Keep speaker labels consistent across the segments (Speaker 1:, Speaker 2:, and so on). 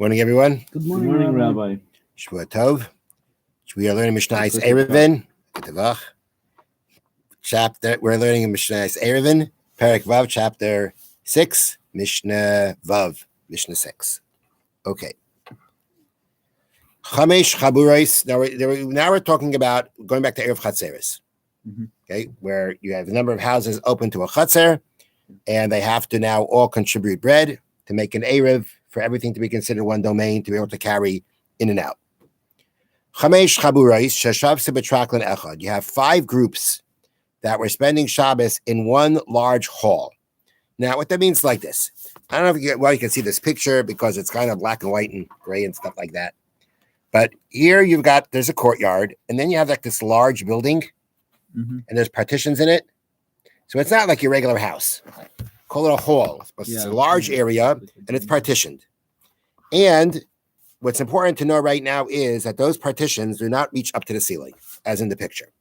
Speaker 1: Morning, everyone.
Speaker 2: Good morning, Rabbi.
Speaker 1: Shvua Tov. We are learning Mishnah's Erevin. Chapter. We're learning Mishnah's Erevin, Perek Vav, chapter 6, Mishnah Vav, Mishnah 6. Okay. Chamesh Chaburais. Now we're talking about going back to Erev Chatzeres. Okay, where you have a number of houses open to a Chatzer, and they have to now all contribute bread to make an Erev for everything to be considered one domain to be able to carry in and out. Chamesh Chaburais Shashav Sibatraklin Echad. You have 5 groups that were spending Shabbos in one large hall. Now, what that means is like this. I don't know if you can see this picture because it's kind of black and white and gray and stuff like that. But here there's a courtyard, and then you have like this large building, and there's partitions in it. So it's not like your regular house. Call it a hall. It's a large area, and it's partitioned. And what's important to know right now is that those partitions do not reach up to the ceiling, as in the picture.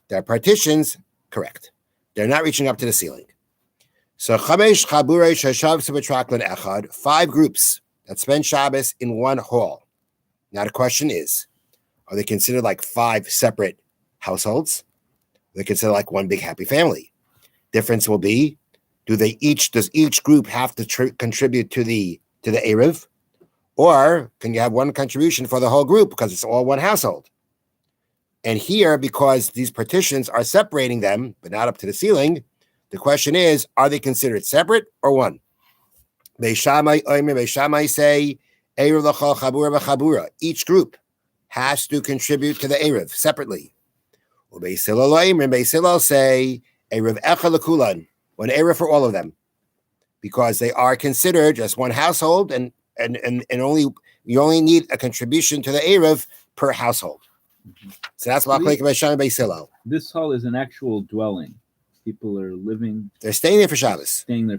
Speaker 1: There are partitions, correct. They're not reaching up to the ceiling. So, 5 groups that spend Shabbos in one hall. Now, the question is, are they considered like 5 separate households? They're considered like one big happy family. Difference will be, does each group have to contribute to the Erev? Or can you have one contribution for the whole group because it's all one household? And here, because these partitions are separating them, but not up to the ceiling, the question is, are they considered separate or one? Beis Shammai say, Erev l'chol chabura v'chabura. Each group has to contribute to the Erev separately. Beis Hillel say, Erev echad l'kulan, one Erev for all of them, because they are considered just one household, and you only need a contribution to the Erev per household. So that's what Beis Shammai Beis Hillel.
Speaker 2: This hall is an actual dwelling. People are living.
Speaker 1: They're staying there for Shabbos.
Speaker 2: Okay.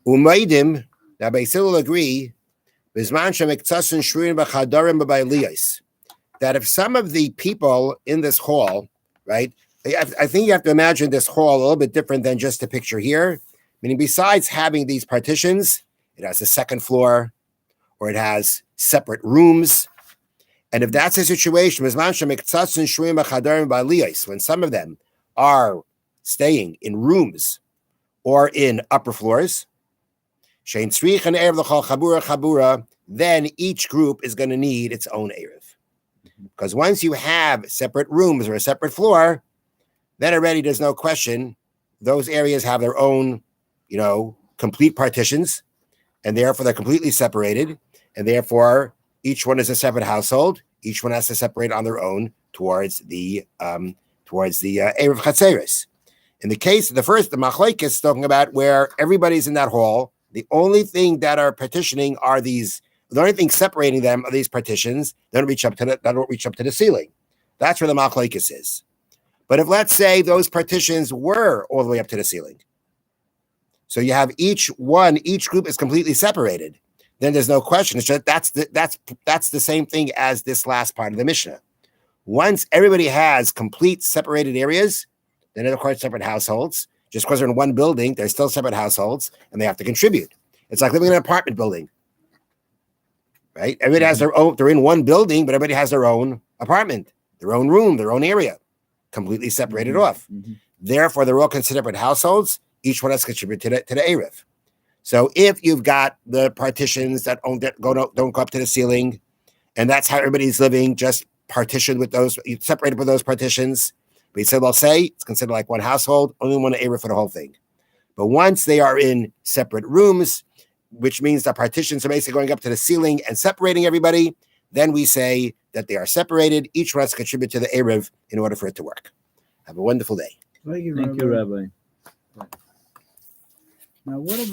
Speaker 1: Umaydim, now Beis Hillel agree, that if some of the people in this hall, right, I think you have to imagine this hall a little bit different than just the picture here. Meaning, besides having these partitions, it has a second floor, or it has separate rooms. And if that's the situation, when some of them are staying in rooms or in upper floors, then each group is going to need its own Erev. Because once you have separate rooms or a separate floor, then already there's no question those areas have their own, complete partitions, and therefore they're completely separated, and therefore each one is a separate household. Each one has to separate on their own towards the Erev Chatzeres. In the case of the Machlokes is talking about where everybody's in that hall. The only thing that are partitioning are the only thing separating them are these partitions. They don't reach up to the ceiling. That's where the Machlokes is. But if, let's say, those partitions were all the way up to the ceiling, so you have each group is completely separated, then there's no question. It's just, that's the same thing as this last part of the Mishnah. Once everybody has complete separated areas, then they're of course separate households. Just because they're in one building, they're still separate households, and they have to contribute. It's like living in an apartment building, right? Everybody has their own. They're in one building, but everybody has their own apartment, their own room, their own area, completely separated off. Therefore, they're all considered separate households. Each one has to contribute to the Erev. So if you've got the partitions that don't go up to the ceiling, and that's how everybody's living, just partitioned with those, separated with those partitions, we said, I'll say it's considered like one household, only one Erev for the whole thing. But once they are in separate rooms, which means the partitions are basically going up to the ceiling and separating everybody, then we say that they are separated. Each one has to contribute to the Erev in order for it to work. Have a wonderful day.
Speaker 2: Thank you, Rabbi.
Speaker 3: Now, what about